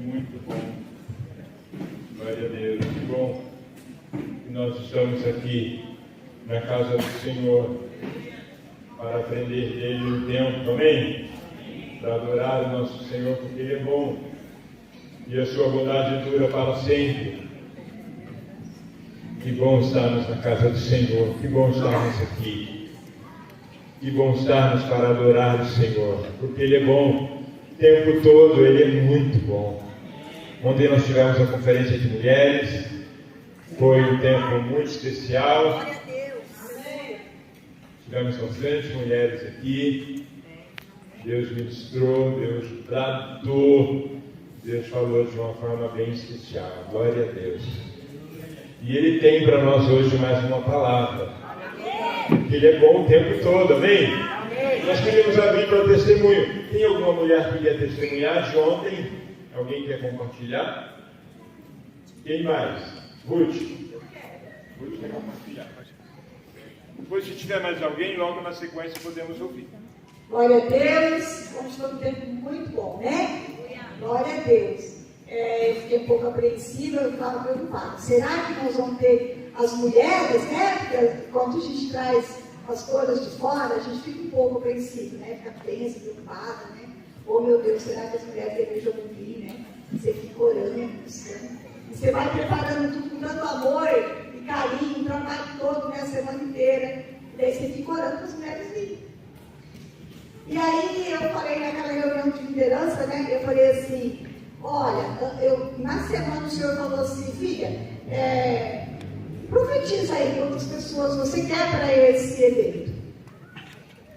muito bom. Glória a Deus. Que bom que nós estamos aqui na casa do Senhor para aprender dele um tempo, amém? Para adorar o nosso Senhor, porque Ele é bom e a sua bondade dura para sempre. Que bom estarmos na casa do Senhor, que bom estarmos aqui, que bom estarmos para adorar o Senhor, porque Ele é bom o tempo todo, Ele é muito bom. Ontem nós tivemos a conferência de mulheres, foi um tempo muito especial. Tivemos bastante mulheres aqui. Deus ministrou, Deus tratou, Deus falou de uma forma bem especial. Glória a Deus. E Ele tem para nós hoje mais uma palavra. Porque Ele é bom o tempo todo, amém? Nós queremos abrir para o testemunho. Tem alguma mulher que quer testemunhar de ontem? Alguém quer compartilhar? Quem mais? Ruth. Ruth quer compartilhar. Depois, se tiver mais alguém, logo na sequência podemos ouvir. Glória a Deus. Vamos ter um tempo muito bom, né? Glória a Deus. Eu fiquei um pouco apreensiva, eu estava preocupada. Será que nós vamos ter as mulheres, né? Porque quando a gente traz as coisas de fora, a gente fica um pouco apreensivo, né? Fica tensa, preocupada, né? Oh, meu Deus, será que as mulheres da igreja vão vir, né? Você fica orando, buscando. E você vai preparando tudo com tanto amor e carinho, o trabalho todo, né? A semana inteira. E daí você fica orando para as mulheres virem. E aí eu falei naquela reunião de liderança, né? Eu falei assim, olha, na semana o Senhor falou assim, filha, profetiza aí quantas pessoas você quer para esse evento.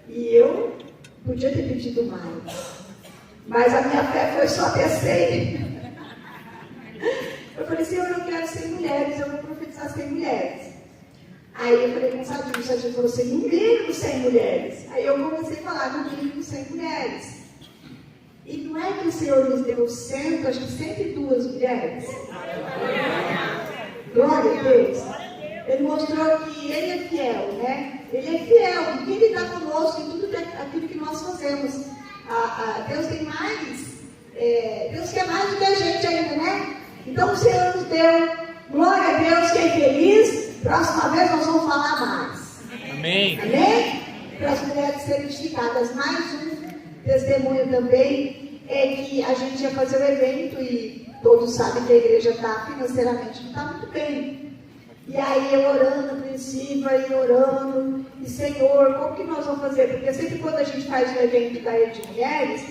E eu podia ter pedido mais. Mas a minha fé foi só até 100. Eu falei, Senhor, eu quero 100 mulheres, eu vou profetizar 100 mulheres. Aí eu falei, cansadinho, o Senhor falou assim, no mínimo 100 mulheres. Aí eu comecei a falar, no mínimo 100 mulheres. E não é que o Senhor nos deu 100, acho que 102 mulheres. Glória a Deus. Ele mostrou que Ele é fiel, né? Ele é fiel, e que Ele está conosco em tudo aquilo que nós fazemos. Deus tem mais, Deus quer mais do que a gente ainda, né? Então o Senhor nos deu, glória a Deus, quem é feliz, próxima vez nós vamos falar mais. Amém. Amém? Para as mulheres serem edificadas. Mais um testemunho também é que a gente ia fazer o evento e todos sabem que a igreja está financeiramente, não está muito bem. E aí eu orando, apreensiva, e orando, e Senhor, como que nós vamos fazer? Porque sempre quando a gente faz um evento da Rede de Mulheres,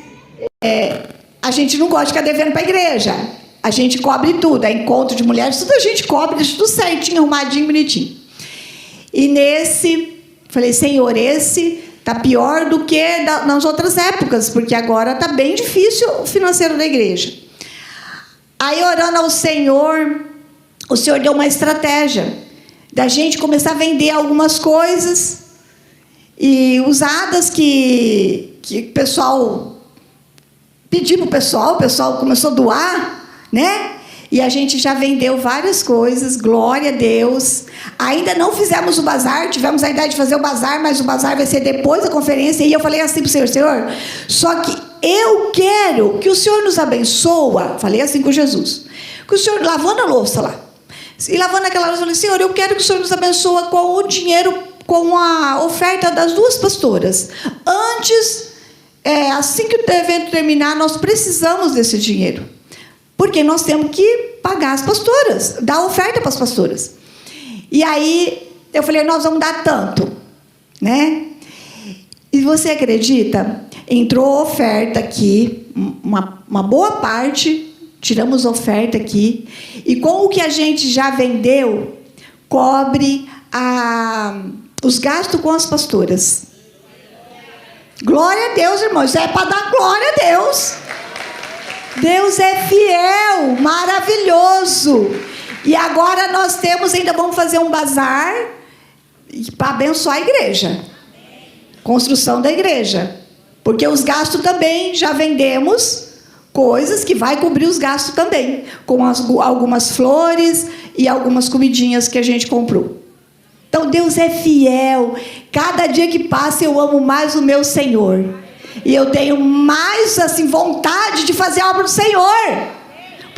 a gente não gosta de ficar devendo para a igreja. A gente cobre tudo, é encontro de mulheres, tudo a gente cobre, deixa tudo certinho, arrumadinho, bonitinho. E nesse, falei, Senhor, esse está pior do que nas outras épocas, porque agora está bem difícil o financeiro da igreja. Aí orando ao Senhor, o Senhor deu uma estratégia da gente começar a vender algumas coisas e usadas que o pessoal pediu para o pessoal começou a doar, né? E a gente já vendeu várias coisas, glória a Deus. Ainda não fizemos o bazar, tivemos a ideia de fazer o bazar, mas o bazar vai ser depois da conferência. E eu falei assim para o Senhor, só que eu quero que o Senhor nos abençoe. Falei assim com Jesus, que o Senhor, lavando a louça lá, e lavando aquela louça, eu falei, Senhor, eu quero que o Senhor nos abençoe com o dinheiro, com a oferta das duas pastoras. Antes, assim que o evento terminar, nós precisamos desse dinheiro. Porque nós temos que pagar as pastoras, dar oferta para as pastoras. E aí, eu falei, nós vamos dar tanto, né? E você acredita? Entrou oferta aqui, uma boa parte, tiramos oferta aqui, e com o que a gente já vendeu, cobre os gastos com as pastoras. Glória a Deus, irmãos, é para dar glória a Deus. Deus é fiel, maravilhoso. E agora nós temos, ainda vamos fazer um bazar para abençoar a igreja. Construção da igreja. Porque os gastos também, já vendemos coisas que vai cobrir os gastos também. Com algumas flores e algumas comidinhas que a gente comprou. Então Deus é fiel. Cada dia que passa eu amo mais o meu Senhor. E eu tenho mais assim, vontade de fazer a obra do Senhor.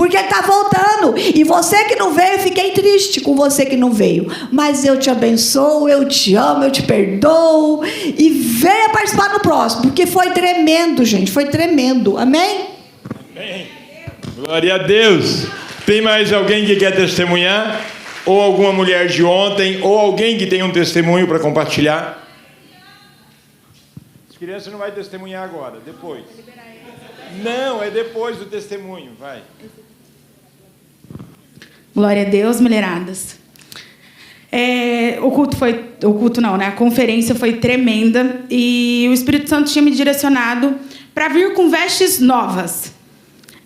porque Ele está voltando. E você que não veio, eu fiquei triste com você que não veio. Mas eu te abençoo, eu te amo, eu te perdoo. E venha participar no próximo, porque foi tremendo, gente, foi tremendo. Amém? Amém. Glória a Deus. Tem mais alguém que quer testemunhar? Ou alguma mulher de ontem? Ou alguém que tem um testemunho para compartilhar? As crianças não vão testemunhar agora, depois. Não, é depois do testemunho, vai. Glória a Deus, mulheradas. A conferência foi tremenda e o Espírito Santo tinha me direcionado para vir com vestes novas.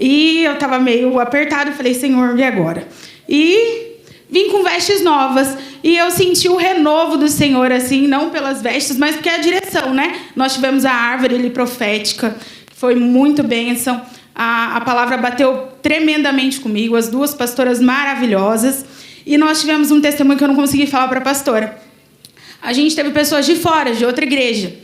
E eu estava meio apertado, falei, Senhor, e agora? E vim com vestes novas e eu senti o renovo do Senhor, assim, não pelas vestes, mas porque é a direção, né? Nós tivemos a árvore ali profética, foi muito bênção. A palavra bateu tremendamente comigo, as duas pastoras maravilhosas. E nós tivemos um testemunho que eu não consegui falar para a pastora. A gente teve pessoas de fora, de outra igreja.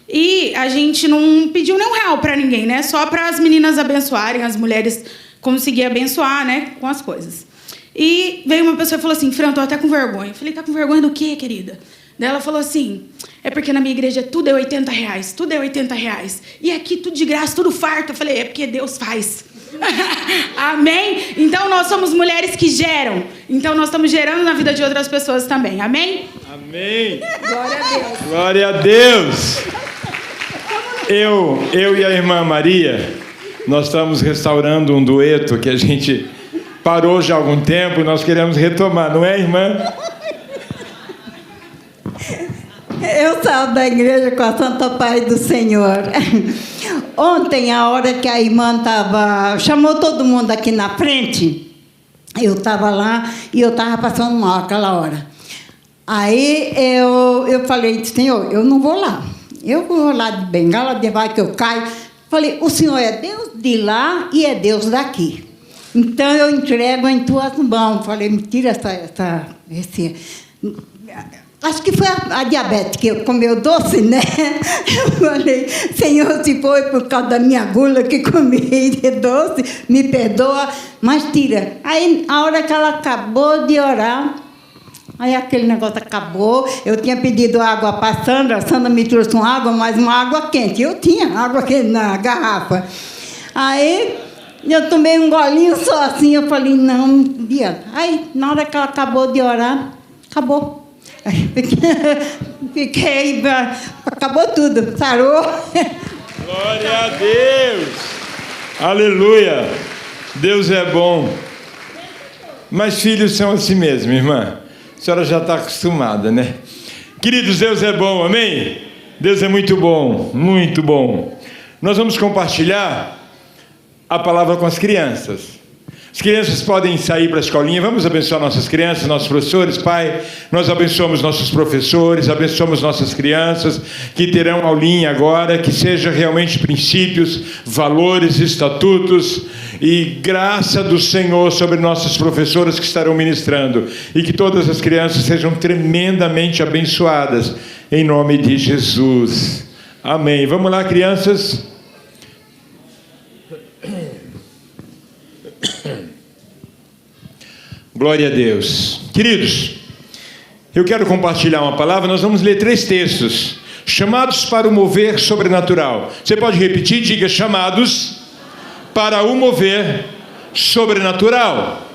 E a gente não pediu nem R$1 para ninguém, né? Só para as meninas abençoarem, as mulheres conseguirem abençoar, né? Com as coisas. E veio uma pessoa e falou assim, Fran, tô até com vergonha. Eu falei, tá com vergonha do quê, querida? Daí ela falou assim, é porque na minha igreja tudo é R$80, tudo é R$80. E aqui tudo de graça, tudo farto. Eu falei, é porque Deus faz. Amém? Então nós somos mulheres que geram. Então nós estamos gerando na vida de outras pessoas também. Amém? Amém. Glória a Deus. Glória a Deus. Eu e a irmã Maria, nós estamos restaurando um dueto que a gente parou já há algum tempo e nós queremos retomar, não é, irmã? Eu saio da igreja com a Santa Paz do Senhor. Ontem, a hora que a irmã chamou todo mundo aqui na frente, eu estava lá e eu estava passando mal aquela hora. Aí eu falei, Senhor, eu não vou lá. Eu vou lá de bengala, de vai que eu caio. Falei, o Senhor é Deus de lá e é Deus daqui. Então eu entrego em tuas mãos. Falei, me tira esse... Acho que foi a diabetes que comeu doce, né? Eu falei, Senhor, se foi por causa da minha gula que comi de doce, me perdoa, mas tira. Aí, a hora que ela acabou de orar, aí aquele negócio acabou, eu tinha pedido água para a Sandra me trouxe uma água, mas uma água quente. Eu tinha água quente na garrafa. Aí, eu tomei um golinho só assim, eu falei, não adianta. Aí, na hora que ela acabou de orar, acabou. Fiquei, acabou tudo, sarou. Glória a Deus, aleluia, Deus é bom. Mas filhos são assim mesmo, irmã. A senhora já está acostumada, né? Queridos, Deus é bom, amém? Deus é muito bom, muito bom. Nós vamos compartilhar a palavra com as crianças. As crianças podem sair para a escolinha. Vamos abençoar nossas crianças, nossos professores. Pai, nós abençoamos nossos professores, abençoamos nossas crianças que terão aulinha agora, que seja realmente princípios, valores, estatutos e graça do Senhor sobre nossos professores que estarão ministrando, e que todas as crianças sejam tremendamente abençoadas em nome de Jesus. Amém. Vamos lá, crianças. Glória a Deus. Queridos, eu quero compartilhar uma palavra. Nós vamos ler 3 textos. Chamados para o mover sobrenatural. Você pode repetir? Diga, chamados para o mover sobrenatural.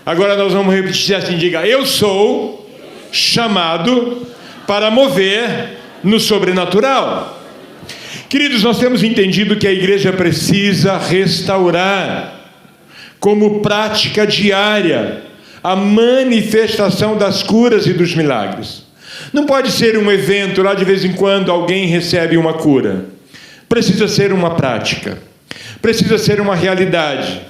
Agora nós vamos repetir assim, diga, eu sou chamado para mover no sobrenatural. Queridos, nós temos entendido que a igreja precisa restaurar como prática diária a manifestação das curas e dos milagres. Não pode ser um evento lá de vez em quando alguém recebe uma cura. Precisa ser uma prática, precisa ser uma realidade,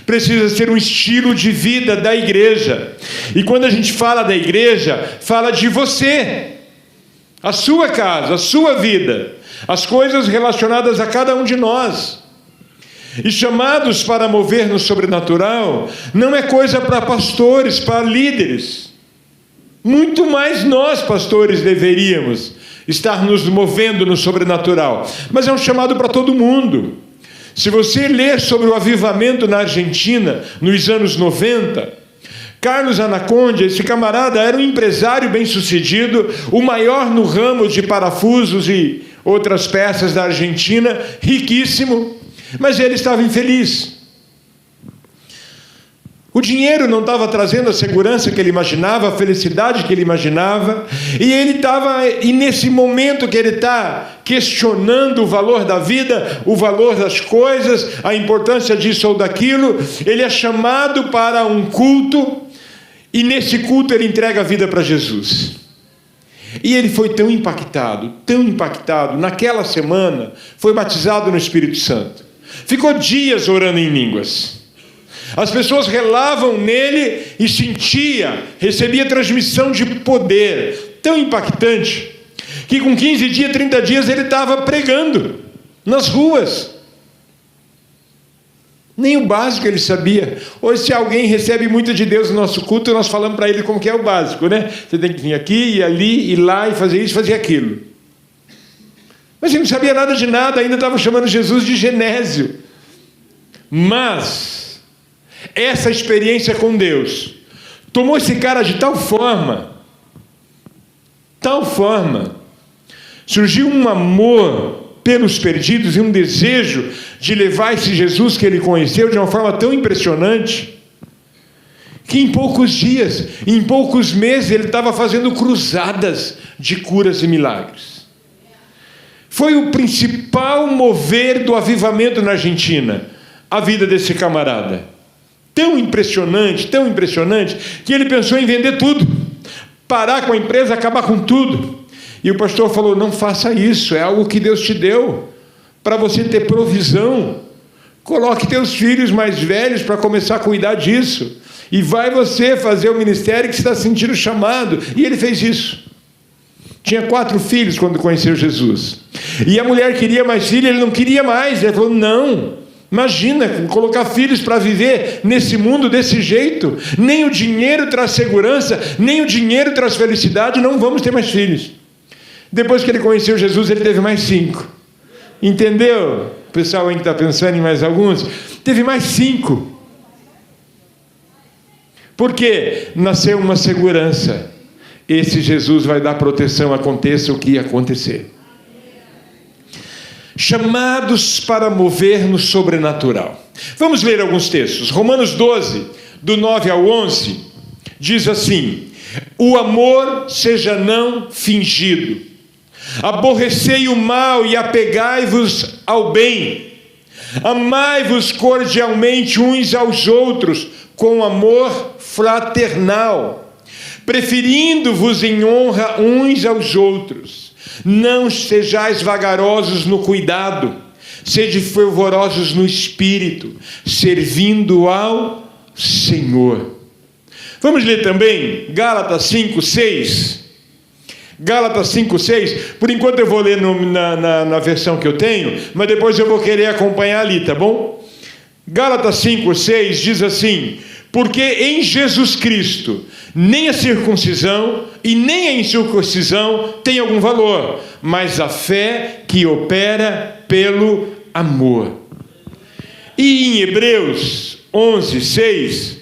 precisa ser um estilo de vida da igreja. E quando a gente fala da igreja, fala de você, a sua casa, a sua vida, as coisas relacionadas a cada um de nós. E chamados para mover no sobrenatural não é coisa para pastores, para líderes. Muito mais nós, pastores, deveríamos estar nos movendo no sobrenatural. Mas é um chamado para todo mundo. Se você ler sobre o avivamento na Argentina, nos anos 90, Carlos Anacondia, esse camarada, era um empresário bem-sucedido, o maior no ramo de parafusos e outras peças da Argentina, riquíssimo, mas ele estava infeliz. O dinheiro não estava trazendo a segurança que ele imaginava, a felicidade que ele imaginava, e nesse momento que ele está questionando o valor da vida, o valor das coisas, a importância disso ou daquilo, ele é chamado para um culto, e nesse culto ele entrega a vida para Jesus. E ele foi tão impactado, naquela semana, foi batizado no Espírito Santo. Ficou dias orando em línguas. As pessoas relavam nele e recebia transmissão de poder, tão impactante, que com 15 dias, 30 dias, ele estava pregando nas ruas. Nem o básico ele sabia. Hoje, se alguém recebe muito de Deus no nosso culto, nós falamos para ele como que é o básico, né? Você tem que vir aqui, ir ali, ir lá, e fazer isso, fazer aquilo. Mas ele não sabia nada de nada, ainda estava chamando Jesus de Genésio. Mas essa experiência com Deus tomou esse cara de tal forma, surgiu um amor pelos perdidos e um desejo de levar esse Jesus que ele conheceu de uma forma tão impressionante, que em poucos dias, em poucos meses, ele estava fazendo cruzadas de curas e milagres. Foi o principal mover do avivamento na Argentina, a vida desse camarada. Tão impressionante, que ele pensou em vender tudo, parar com a empresa, acabar com tudo. E o pastor falou: não faça isso, é algo que Deus te deu, para você ter provisão. Coloque teus filhos mais velhos para começar a cuidar disso, e vai você fazer o ministério que você está sentindo chamado. E ele fez isso. Tinha 4 filhos quando conheceu Jesus. E a mulher queria mais filhos, ele não queria mais. Ele falou: não. Imagina, colocar filhos para viver nesse mundo desse jeito. Nem o dinheiro traz segurança, nem o dinheiro traz felicidade, não vamos ter mais filhos. Depois que ele conheceu Jesus, ele teve mais 5. Entendeu? O pessoal aí que está pensando em mais alguns, teve mais 5. Porque nasceu uma segurança. Esse Jesus vai dar proteção, aconteça o que acontecer. Chamados para mover no sobrenatural. Vamos ler alguns textos. Romanos 12, do 9 ao 11, diz assim: o amor seja não fingido. Aborrecei o mal e apegai-vos ao bem. Amai-vos cordialmente uns aos outros, com amor fraternal, preferindo-vos em honra uns aos outros. Não sejais vagarosos no cuidado, sede fervorosos no espírito, servindo ao Senhor. Vamos ler também Gálatas 5:6. Gálatas 5:6. Por enquanto eu vou ler na versão que eu tenho, mas depois eu vou querer acompanhar ali, tá bom? Gálatas 5:6 diz assim: porque em Jesus Cristo nem a circuncisão e nem a incircuncisão tem algum valor, mas a fé que opera pelo amor. E em Hebreus 11:6,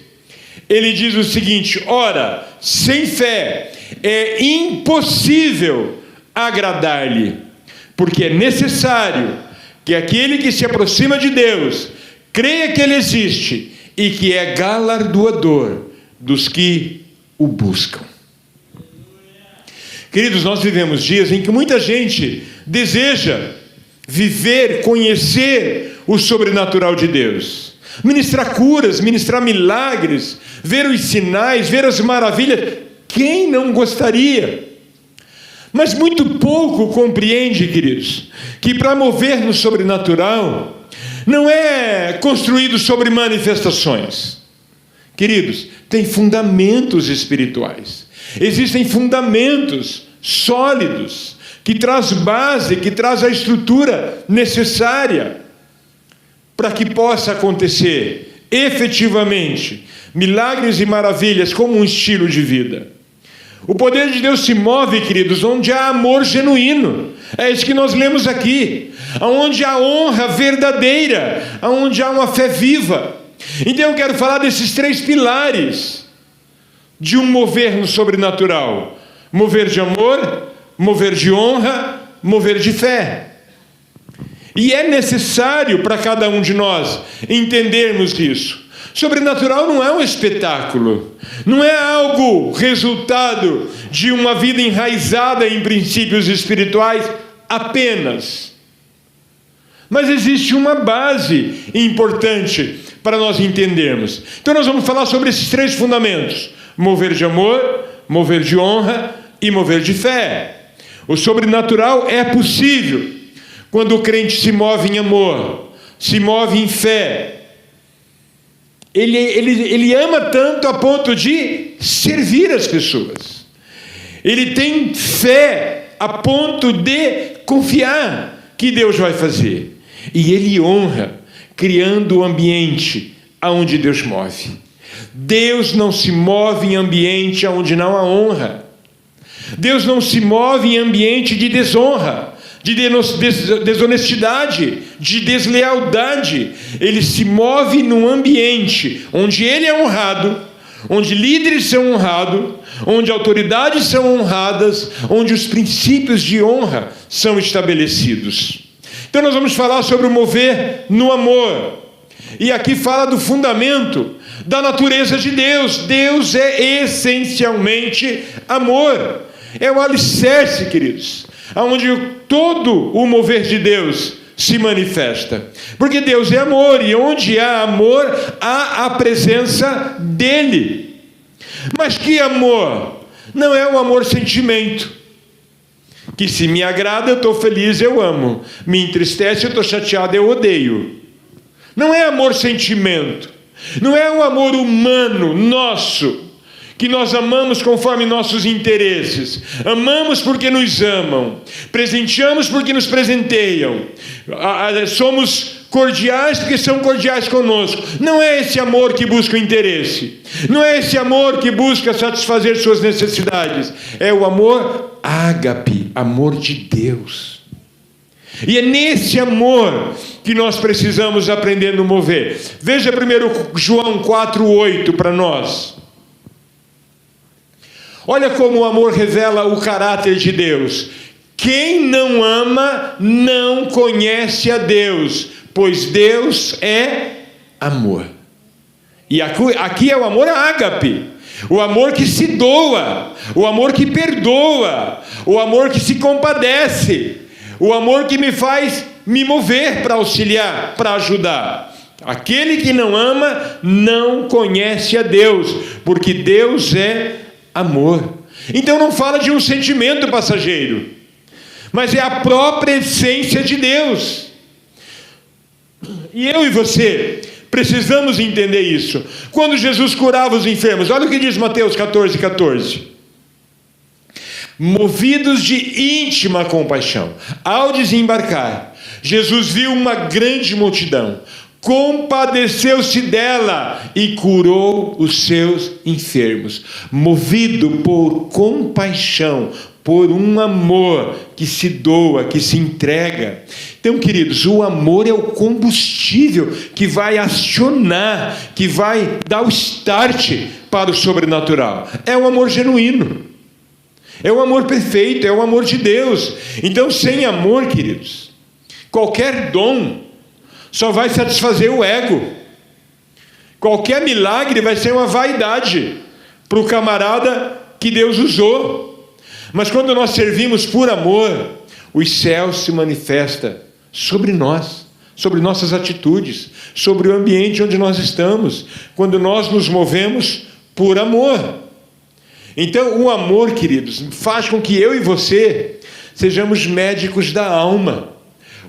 ele diz o seguinte: ora, sem fé é impossível agradar-lhe, porque é necessário que aquele que se aproxima de Deus creia que Ele existe e que é galardoador dos que o buscam. Queridos, nós vivemos dias em que muita gente deseja viver, conhecer o sobrenatural de Deus, ministrar curas, ministrar milagres, ver os sinais, ver as maravilhas. Quem não gostaria? Mas muito pouco compreende, queridos, que para mover no sobrenatural não é construído sobre manifestações. Queridos, tem fundamentos espirituais. Existem fundamentos sólidos que traz base, que traz a estrutura necessária para que possa acontecer efetivamente milagres e maravilhas como um estilo de vida. O poder de Deus se move, queridos, onde há amor genuíno. É isso que nós lemos aqui. Onde há honra verdadeira, onde há uma fé viva. Então eu quero falar desses 3 pilares de um mover no sobrenatural: mover de amor, mover de honra, mover de fé. E é necessário para cada um de nós entendermos isso. Sobrenatural não é um espetáculo, não é algo resultado de uma vida enraizada em princípios espirituais apenas. Mas existe uma base importante para nós entendermos. Então nós vamos falar sobre esses 3 fundamentos: mover de amor, mover de honra e mover de fé. O sobrenatural é possível quando o crente se move em amor, se move em fé. Ele ama tanto a ponto de servir as pessoas. Ele tem fé a ponto de confiar que Deus vai fazer. E ele honra, criando o ambiente aonde Deus move. Deus não se move em ambiente onde não há honra. Deus não se move em ambiente de desonra, de desonestidade, de deslealdade. Ele se move num ambiente onde ele é honrado, onde líderes são honrados, onde autoridades são honradas, onde os princípios de honra são estabelecidos. Então nós vamos falar sobre o mover no amor. E aqui fala do fundamento da natureza de Deus. Deus é essencialmente amor. É o alicerce, queridos, onde todo o mover de Deus se manifesta. Porque Deus é amor, e onde há amor, há a presença dele. Mas que amor? Não é um amor sentimento, que se me agrada eu estou feliz, eu amo. Me entristece, eu estou chateado, eu odeio. Não é amor sentimento. Não é um amor humano, nosso, que nós amamos conforme nossos interesses. Amamos porque nos amam. Presenteamos porque nos presenteiam. Somos cordiais porque são cordiais conosco. Não é esse amor que busca o interesse. Não é esse amor que busca satisfazer suas necessidades. É o amor ágape, amor de Deus. E é nesse amor que nós precisamos aprender a mover. Veja 1 João 4:8 para nós. Olha como o amor revela o caráter de Deus. Quem não ama não conhece a Deus, pois Deus é amor. E aqui é o amor ágape, o amor que se doa, o amor que perdoa, o amor que se compadece, o amor que me faz me mover para auxiliar, para ajudar. Aquele que não ama não conhece a Deus, porque Deus é amor. Então não fala de um sentimento passageiro, mas é a própria essência de Deus. E eu e você precisamos entender isso. Quando Jesus curava os enfermos, olha o que diz Mateus 14:14. Movidos de íntima compaixão, ao desembarcar, Jesus viu uma grande multidão, compadeceu-se dela e curou os seus enfermos. Movido por compaixão, por um amor que se doa, que se entrega. Então, queridos, o amor é o combustível que vai acionar, que vai dar o start para o sobrenatural. É um amor genuíno, é um amor perfeito, é o amor de Deus. Então, sem amor, queridos, qualquer dom só vai satisfazer o ego. Qualquer milagre vai ser uma vaidade para o camarada que Deus usou. Mas quando nós servimos por amor, os céus se manifestam sobre nós, sobre nossas atitudes, sobre o ambiente onde nós estamos, quando nós nos movemos por amor. Então, o amor, queridos, faz com que eu e você sejamos médicos da alma.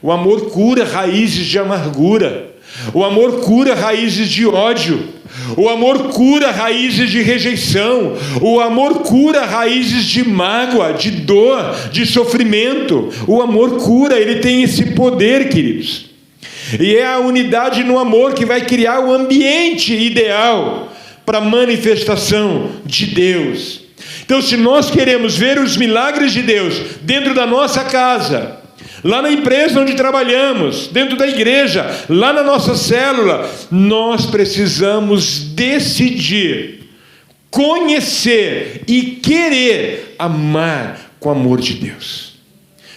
O amor cura raízes de amargura. O amor cura raízes de ódio. O amor cura raízes de rejeição. O amor cura raízes de mágoa, de dor, de sofrimento. O amor cura, ele tem esse poder, queridos. E é a unidade no amor que vai criar o ambiente ideal para a manifestação de Deus. Então, se nós queremos ver os milagres de Deus dentro da nossa casa, lá na empresa onde trabalhamos, dentro da igreja, lá na nossa célula, nós precisamos decidir, conhecer e querer amar com o amor de Deus.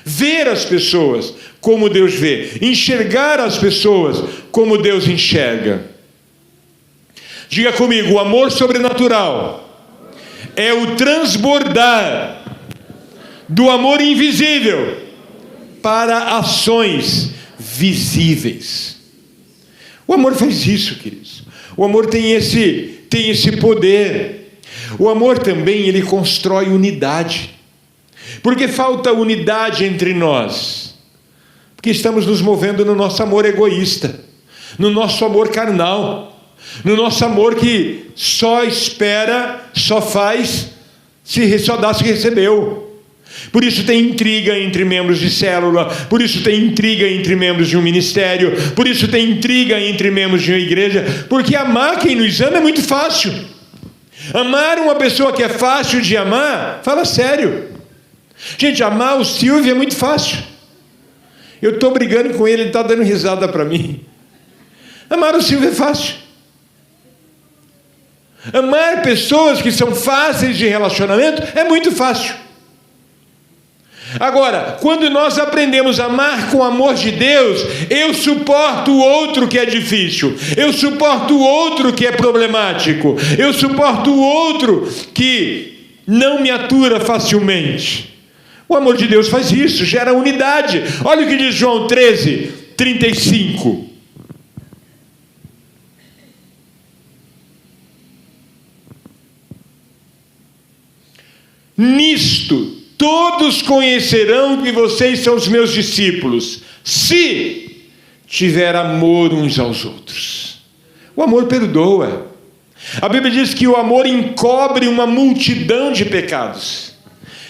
Ver as pessoas como Deus vê, enxergar as pessoas como Deus enxerga. Diga comigo, o amor sobrenatural é o transbordar do amor invisível para ações visíveis. O amor faz isso, queridos. O amor tem esse poder. O amor também, ele constrói unidade. Porque falta unidade entre nós? Porque estamos nos movendo no nosso amor egoísta, no nosso amor carnal, no nosso amor que só espera, só faz, só dá se recebeu. Por isso tem intriga entre membros de célula, por isso tem intriga entre membros de um ministério, por isso tem intriga entre membros de uma igreja, porque amar quem nos ama é muito fácil. Amar uma pessoa que é fácil de amar, fala sério. Gente, amar o Silvio é muito fácil. Eu estou brigando com ele, ele está dando risada para mim. Amar o Silvio é fácil. Amar pessoas que são fáceis de relacionamento é muito fácil. Agora, quando nós aprendemos a amar com o amor de Deus, eu suporto o outro que é difícil, eu suporto o outro que é problemático, eu suporto o outro que não me atura facilmente. O amor de Deus faz isso, gera unidade. Olha o que diz João 13:35. Nisto todos conhecerão que vocês são os meus discípulos, se tiver amor uns aos outros. O amor perdoa. A Bíblia diz que o amor encobre uma multidão de pecados.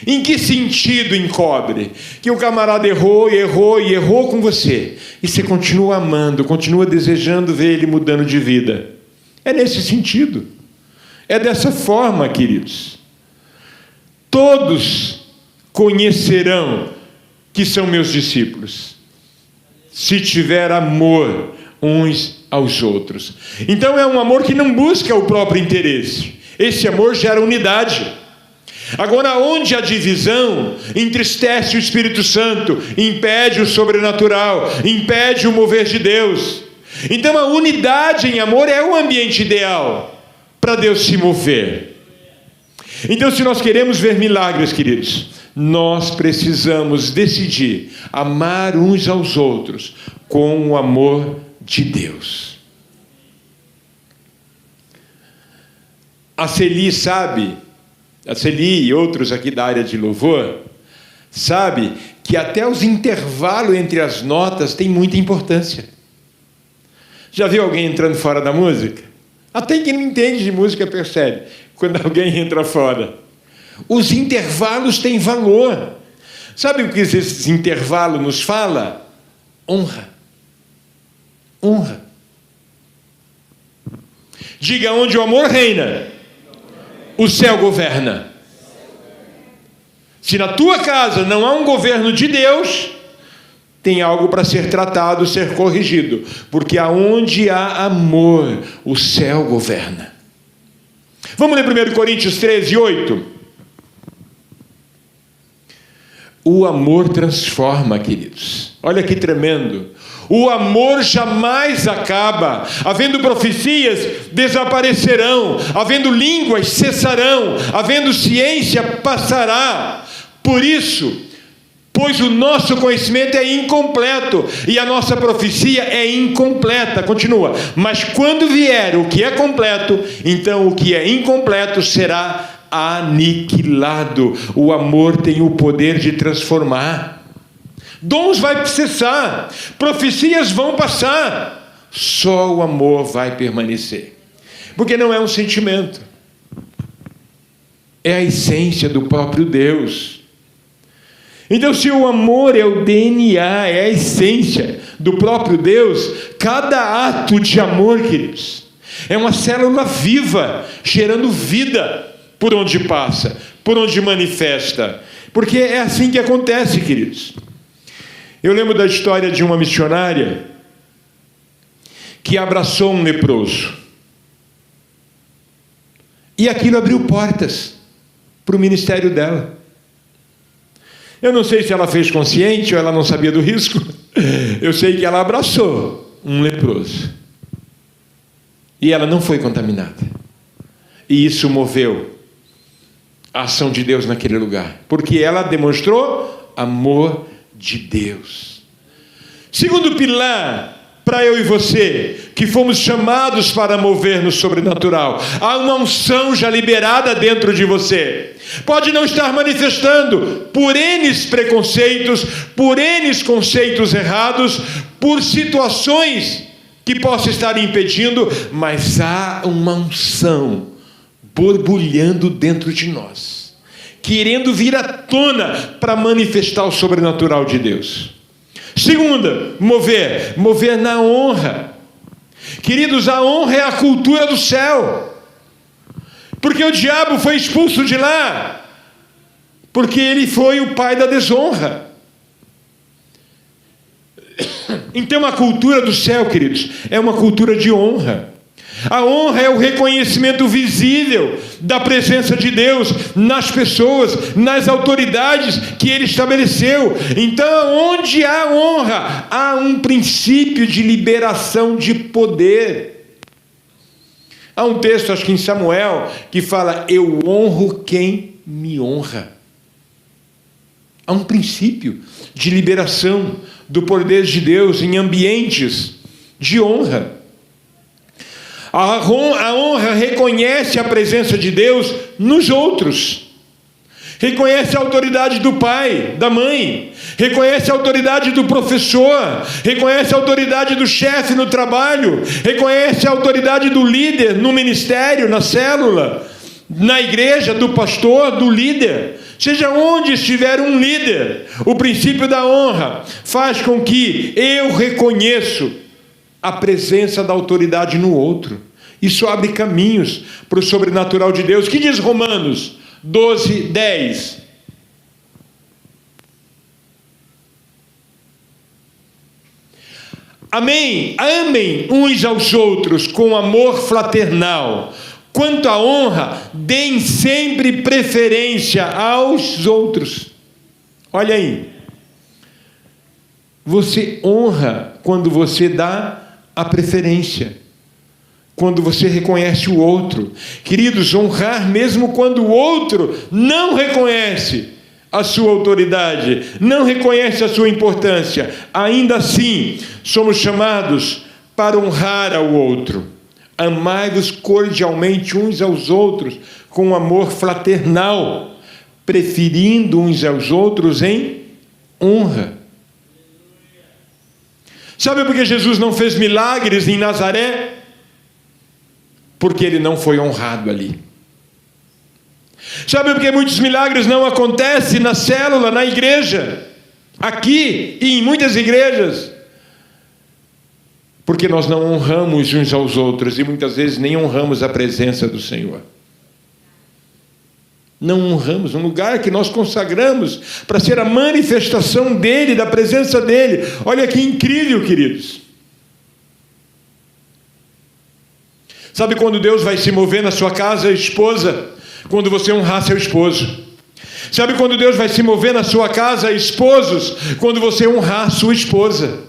Em que sentido encobre? Que o camarada errou com você, e você continua amando, continua desejando ver ele mudando de vida. É nesse sentido. É dessa forma, queridos. Todos conhecerão que são meus discípulos, se tiver amor uns aos outros. Então é um amor que não busca o próprio interesse. Esse amor gera unidade. Agora, onde a divisão entristece o Espírito Santo, impede o sobrenatural, impede o mover de Deus. Então a unidade em amor é o ambiente ideal para Deus se mover. Então, se nós queremos ver milagres, queridos, nós precisamos decidir amar uns aos outros com o amor de Deus. A Celi e outros aqui da área de louvor, sabe que até os intervalos entre as notas têm muita importância. Já viu alguém entrando fora da música? Até quem não entende de música percebe quando alguém entra fora. Os intervalos têm valor. Sabe o que esse intervalo nos fala? Honra. Honra. Diga: onde o amor reina, o céu governa. Se na tua casa não há um governo de Deus, tem algo para ser tratado, ser corrigido. Porque aonde há amor, o céu governa. Vamos ler 1 Coríntios 13:8. O amor transforma, queridos. Olha que tremendo. O amor jamais acaba. Havendo profecias, desaparecerão. Havendo línguas, cessarão. Havendo ciência, passará. Por isso, pois o nosso conhecimento é incompleto e a nossa profecia é incompleta. Continua. Mas quando vier o que é completo, então o que é incompleto será aniquilado. O amor tem o poder de transformar. Dons vai cessar, profecias vão passar, só o amor vai permanecer. Porque não é um sentimento, é a essência do próprio Deus. Então, se o amor é o DNA, é a essência do próprio Deus, cada ato de amor, queridos, é uma célula viva, gerando vida por onde passa, por onde manifesta. Porque é assim que acontece, queridos. Eu lembro da história de uma missionária que abraçou um leproso. E aquilo abriu portas para o ministério dela. Eu não sei se ela fez consciente ou ela não sabia do risco. Eu sei que ela abraçou um leproso. E ela não foi contaminada. E isso moveu a ação de Deus naquele lugar. Porque ela demonstrou amor de Deus. Segundo pilar, para eu e você, que fomos chamados para mover no sobrenatural, há uma unção já liberada dentro de você. Pode não estar manifestando por N preconceitos, por N conceitos errados, por situações que possam estar impedindo, mas há uma unção borbulhando dentro de nós, querendo vir à tona para manifestar o sobrenatural de Deus. Segunda, mover na honra. Queridos, a honra é a cultura do céu. Porque o diabo foi expulso de lá, porque ele foi o pai da desonra. Então a cultura do céu, queridos, é uma cultura de honra. A honra é o reconhecimento visível da presença de Deus nas pessoas, nas autoridades que Ele estabeleceu. Então, onde há honra, há um princípio de liberação de poder. Há um texto, acho que em Samuel, que fala: eu honro quem me honra. Há um princípio de liberação do poder de Deus em ambientes de honra. A honra reconhece a presença de Deus nos outros. Reconhece a autoridade do pai, da mãe. Reconhece a autoridade do professor. Reconhece a autoridade do chefe no trabalho. Reconhece a autoridade do líder no ministério, na célula, na igreja, do pastor, do líder. Seja onde estiver um líder, o princípio da honra faz com que eu reconheço a presença da autoridade no outro. Isso abre caminhos para o sobrenatural de Deus. Que diz Romanos 12, 10? Amém. Amem uns aos outros com amor fraternal. Quanto à honra, deem sempre preferência aos outros. Olha aí. Você honra quando você dá a preferência, quando você reconhece o outro. Queridos, honrar mesmo quando o outro não reconhece a sua autoridade, não reconhece a sua importância. Ainda assim, somos chamados para honrar ao outro. Amai-vos cordialmente uns aos outros com amor fraternal, preferindo uns aos outros em honra. Sabe por que Jesus não fez milagres em Nazaré? Porque ele não foi honrado ali. Sabe por que muitos milagres não acontecem na célula, na igreja, aqui e em muitas igrejas? Porque nós não honramos uns aos outros e muitas vezes nem honramos a presença do Senhor. Não honramos um lugar que nós consagramos para ser a manifestação dEle, da presença dEle. Olha que incrível, queridos. Sabe quando Deus vai se mover na sua casa, esposa? Quando você honrar seu esposo. Sabe quando Deus vai se mover na sua casa, esposos? Quando você honrar sua esposa.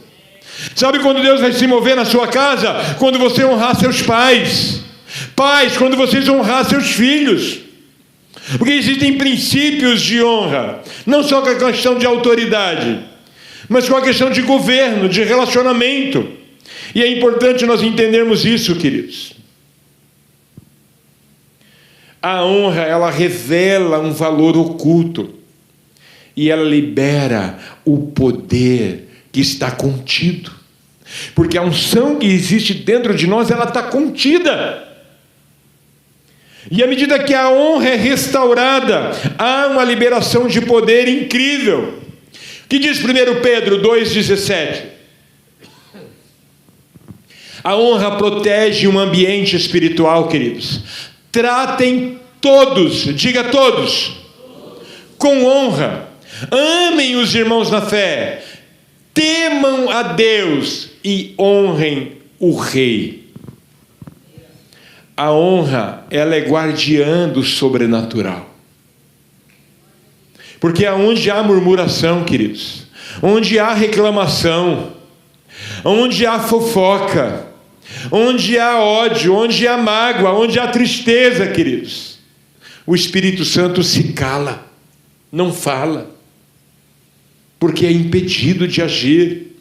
Sabe quando Deus vai se mover na sua casa? Quando você honrar seus pais. Pais, quando vocês honrar seus filhos. Porque existem princípios de honra, não só com a questão de autoridade, mas com a questão de governo, de relacionamento. E é importante nós entendermos isso, queridos. A honra, ela revela um valor oculto e ela libera o poder que está contido. Porque a unção que existe dentro de nós, ela está contida. E à medida que a honra é restaurada, há uma liberação de poder incrível. O que diz 1 Pedro 2,17? A honra protege um ambiente espiritual, queridos. Tratem todos, diga todos, com honra. Amem os irmãos na fé, temam a Deus e honrem o rei. A honra, ela é guardiã do sobrenatural. Porque aonde há murmuração, queridos, onde há reclamação, onde há fofoca, onde há ódio, onde há mágoa, onde há tristeza, queridos, o Espírito Santo se cala, não fala, porque é impedido de agir.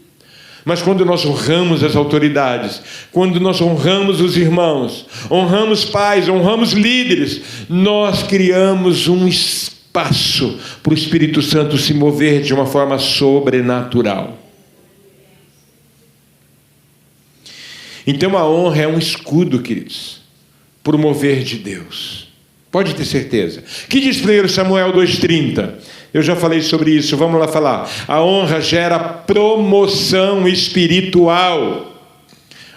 Mas quando nós honramos as autoridades, quando nós honramos os irmãos, honramos pais, honramos líderes, nós criamos um espaço para o Espírito Santo se mover de uma forma sobrenatural. Então a honra é um escudo, queridos, para o mover de Deus. Pode ter certeza. Que diz 1 Samuel 2,30? Eu já falei sobre isso, vamos lá falar. A honra gera promoção espiritual.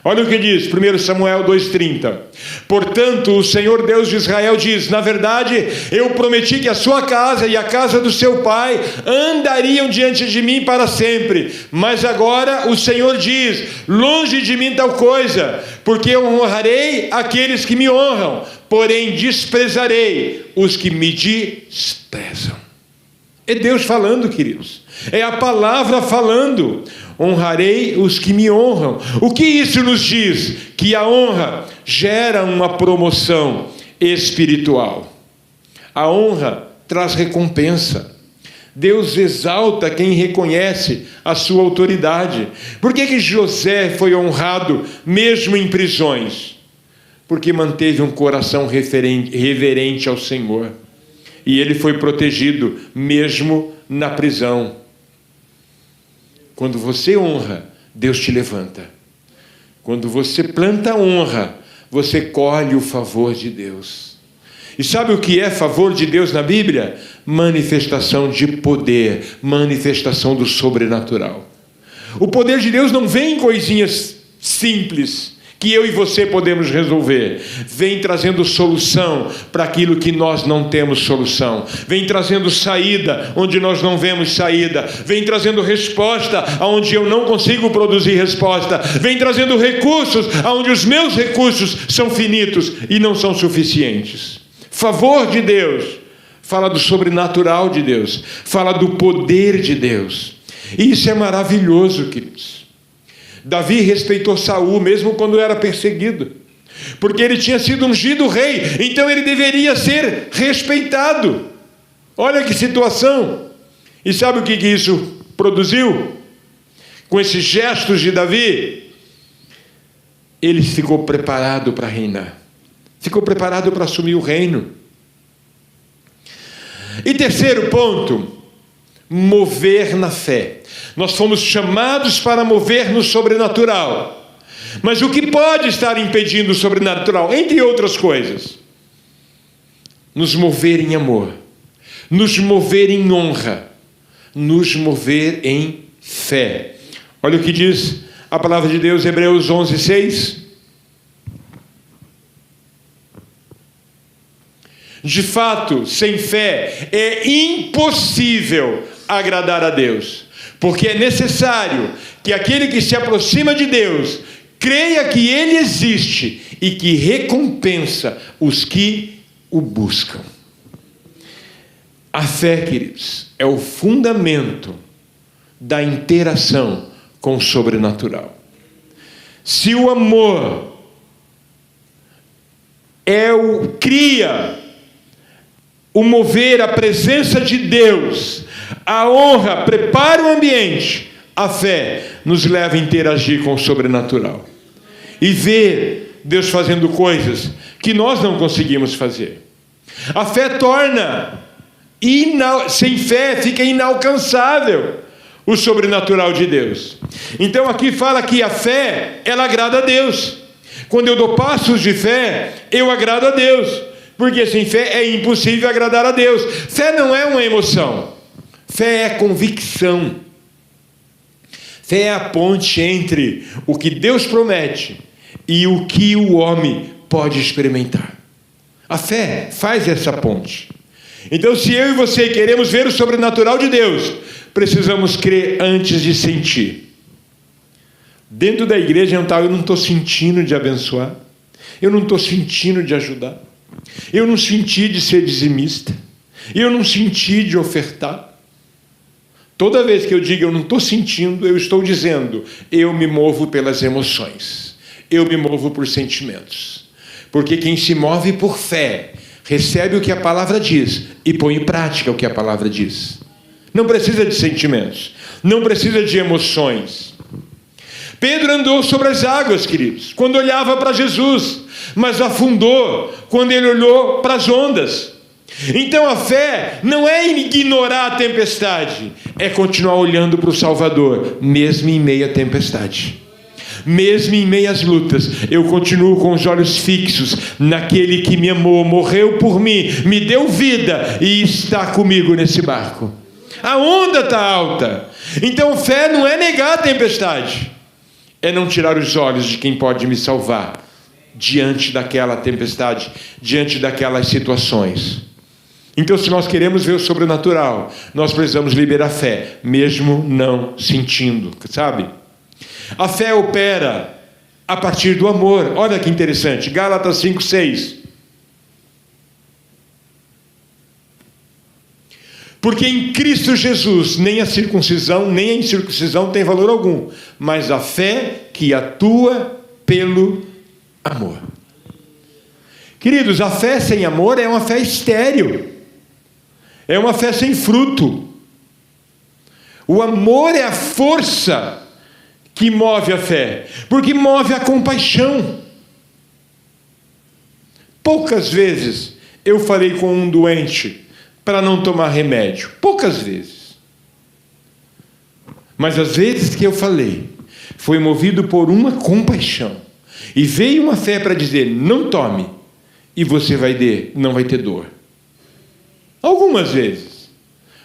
Olha o que diz 1 Samuel 2,30. Portanto, o Senhor Deus de Israel diz: na verdade, eu prometi que a sua casa e a casa do seu pai andariam diante de mim para sempre. Mas agora o Senhor diz: longe de mim tal coisa, porque eu honrarei aqueles que me honram, porém desprezarei os que me desprezam. É Deus falando, queridos. É a palavra falando. Honrarei os que me honram. O que isso nos diz? Que a honra gera uma promoção espiritual. A honra traz recompensa. Deus exalta quem reconhece a sua autoridade. Por que José foi honrado mesmo em prisões? Porque manteve um coração reverente ao Senhor. E ele foi protegido mesmo na prisão. Quando você honra, Deus te levanta. Quando você planta honra, você colhe o favor de Deus. E sabe o que é favor de Deus na Bíblia? Manifestação de poder, manifestação do sobrenatural. O poder de Deus não vem em coisinhas simples que eu e você podemos resolver. Vem trazendo solução para aquilo que nós não temos solução. Vem trazendo saída onde nós não vemos saída. Vem trazendo resposta onde eu não consigo produzir resposta. Vem trazendo recursos onde os meus recursos são finitos e não são suficientes. Favor de Deus fala do sobrenatural de Deus, fala do poder de Deus. E isso é maravilhoso, queridos. Davi respeitou Saul mesmo quando era perseguido, porque ele tinha sido ungido rei, então ele deveria ser respeitado. Olha que situação. E sabe o que isso produziu? Com esses gestos de Davi, ele ficou preparado para reinar, ficou preparado para assumir o reino. E terceiro ponto, mover na fé. Nós fomos chamados para mover no sobrenatural. Mas o que pode estar impedindo o sobrenatural? Entre outras coisas, nos mover em amor, nos mover em honra, nos mover em fé. Olha o que diz a palavra de Deus, Hebreus 11:6. De fato, sem fé é impossível agradar a Deus, porque é necessário que aquele que se aproxima de Deus creia que Ele existe e que recompensa os que o buscam. A fé, queridos, é o fundamento da interação com o sobrenatural. Se o amor cria o mover, a presença de Deus, a honra prepara o ambiente, a fé nos leva a interagir com o sobrenatural e ver Deus fazendo coisas que nós não conseguimos fazer. A fé torna, sem fé fica inalcançável o sobrenatural de Deus. Então aqui fala que a fé, ela agrada a Deus. Quando eu dou passos de fé, eu agrado a Deus. Porque sem fé é impossível agradar a Deus. Fé não é uma emoção. Fé é convicção. Fé é a ponte entre o que Deus promete e o que o homem pode experimentar. A fé faz essa ponte. Então, se eu e você queremos ver o sobrenatural de Deus, precisamos crer antes de sentir. Dentro da igreja, eu não estou sentindo de abençoar, eu não estou sentindo de ajudar, eu não senti de ser dizimista, eu não senti de ofertar. Toda vez que eu digo eu não estou sentindo, eu estou dizendo, eu me movo pelas emoções, eu me movo por sentimentos. Porque quem se move por fé, recebe o que a palavra diz e põe em prática o que a palavra diz. Não precisa de sentimentos, não precisa de emoções. Pedro andou sobre as águas, queridos, quando olhava para Jesus, mas afundou quando ele olhou para as ondas. Então a fé não é ignorar a tempestade, é continuar olhando para o Salvador, mesmo em meio à tempestade. Mesmo em meio às lutas, eu continuo com os olhos fixos naquele que me amou, morreu por mim, me deu vida e está comigo nesse barco. A onda está alta. Então fé não é negar a tempestade, é não tirar os olhos de quem pode me salvar diante daquela tempestade, diante daquelas situações. Então, se nós queremos ver o sobrenatural, nós precisamos liberar fé, mesmo não sentindo, sabe? A fé opera a partir do amor. Olha que interessante, Gálatas 5:6. Porque em Cristo Jesus, nem a circuncisão, nem a incircuncisão tem valor algum, mas a fé que atua pelo amor. Queridos, a fé sem amor é uma fé estéril. É uma fé sem fruto. O amor é a força que move a fé, porque move a compaixão. Poucas vezes eu falei com um doente para não tomar remédio. Poucas vezes. Mas as vezes que eu falei, foi movido por uma compaixão. E veio uma fé para dizer, não tome, e você não vai ter dor. Algumas vezes.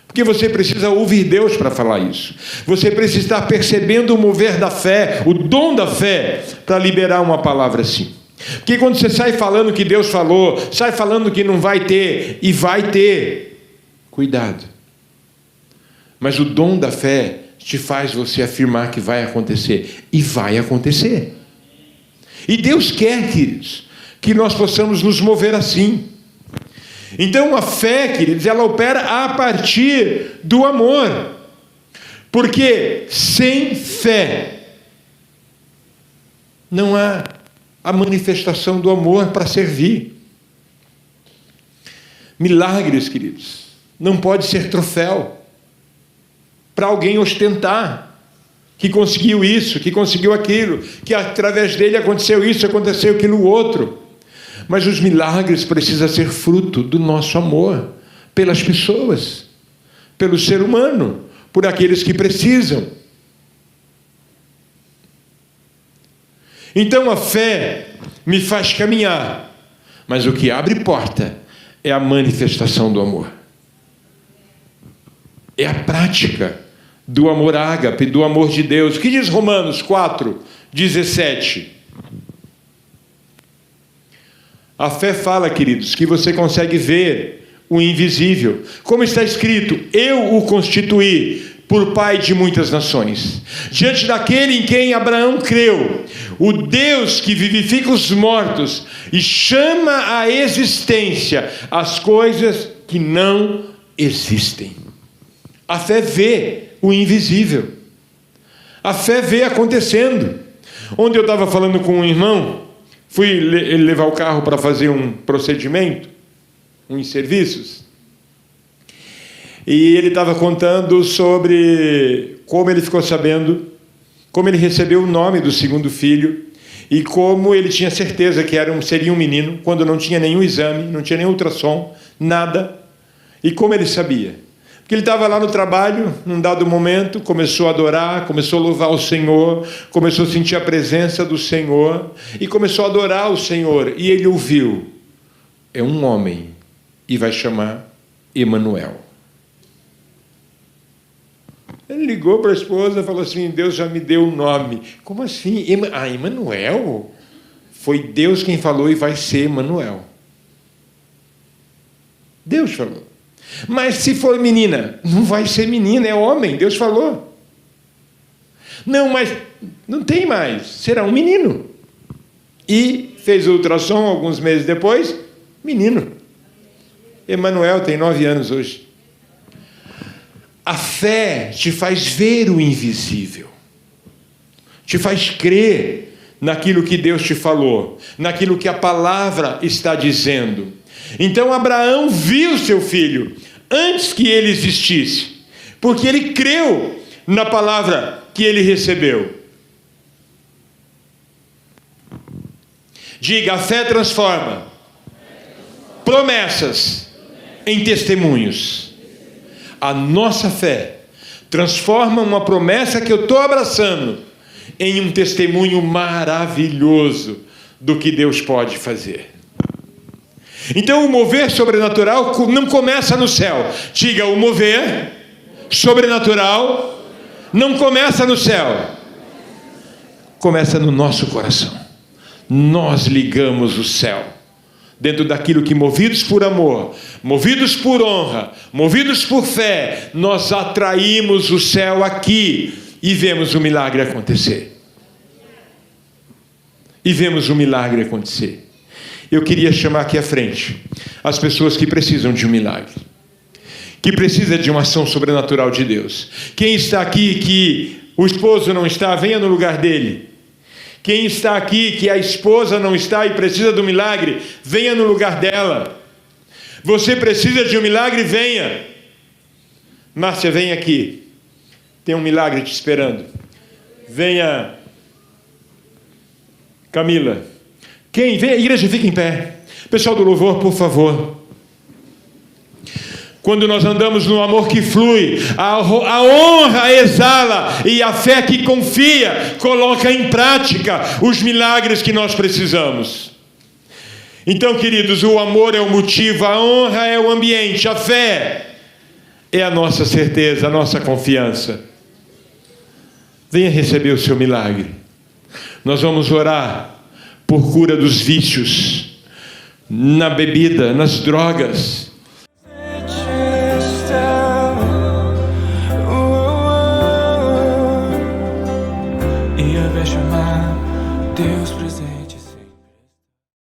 Porque você precisa ouvir Deus para falar isso. Você precisa estar percebendo o mover da fé, o dom da fé, para liberar uma palavra assim. Porque quando você sai falando que Deus falou, sai falando que não vai ter, e vai ter, cuidado. Mas o dom da fé te faz você afirmar que vai acontecer. E vai acontecer. E Deus quer, queridos, que nós possamos nos mover assim. Então a fé, queridos, ela opera a partir do amor. Porque sem fé não há a manifestação do amor para servir. Milagres, queridos, não pode ser troféu para alguém ostentar que conseguiu isso, que conseguiu aquilo, que através dele aconteceu isso, aconteceu aquilo outro. Mas os milagres precisam ser fruto do nosso amor pelas pessoas, pelo ser humano, por aqueles que precisam. Então a fé me faz caminhar, mas o que abre porta é a manifestação do amor. É a prática do amor ágape, do amor de Deus. O que diz Romanos 4:17? A fé fala, queridos, que você consegue ver o invisível. Como está escrito, eu o constituí por pai de muitas nações. Diante daquele em quem Abraão creu, o Deus que vivifica os mortos e chama à existência as coisas que não existem. A fé vê o invisível. A fé vê acontecendo. Ontem eu estava falando com um irmão, fui levar o carro para fazer um procedimento, uns serviços, e ele estava contando sobre como ele ficou sabendo, como ele recebeu o nome do segundo filho, e como ele tinha certeza que seria um menino, quando não tinha nenhum exame, não tinha nenhum ultrassom, nada, e como ele sabia. Porque ele estava lá no trabalho, num dado momento, começou a adorar, começou a louvar o Senhor, começou a sentir a presença do Senhor, e começou a adorar o Senhor, e ele ouviu, é um homem, e vai chamar Emanuel. Ele ligou para a esposa e falou assim, Deus já me deu o nome. Como assim? Emanuel? Foi Deus quem falou e vai ser Emanuel. Deus falou. Mas se for menina, não vai ser menina, é homem, Deus falou. Não, mas não tem mais, será um menino. E fez o ultrassom alguns meses depois, menino. Emanuel tem 9 anos hoje. A fé te faz ver o invisível, te faz crer naquilo que Deus te falou, naquilo que a palavra está dizendo. Então Abraão viu seu filho antes que ele existisse, porque ele creu na palavra que ele recebeu. Diga, a fé transforma promessas em testemunhos. A nossa fé transforma uma promessa que eu estou abraçando em um testemunho maravilhoso do que Deus pode fazer. Então o mover sobrenatural não começa no céu. Diga, o mover sobrenatural não começa no céu. Começa no nosso coração. Nós ligamos o céu. Dentro daquilo que, movidos por amor, movidos por honra, movidos por fé, nós atraímos o céu aqui e vemos o milagre acontecer. E vemos o milagre acontecer. Eu queria chamar aqui à frente as pessoas que precisam de um milagre, que precisam de uma ação sobrenatural de Deus. Quem está aqui que o esposo não está, venha no lugar dele. Quem está aqui que a esposa não está e precisa do milagre, venha no lugar dela. Você precisa de um milagre, venha. Márcia, vem aqui. Tem um milagre te esperando. Venha. Camila. Quem? Vem, a igreja fica em pé. Pessoal do louvor, por favor. Quando nós andamos no amor que flui, a honra exala e a fé que confia coloca em prática os milagres que nós precisamos. Então, queridos, o amor é o motivo, a honra é o ambiente, a fé é a nossa certeza, a nossa confiança. Venha receber o seu milagre. Nós vamos orar por cura dos vícios, na bebida, nas drogas,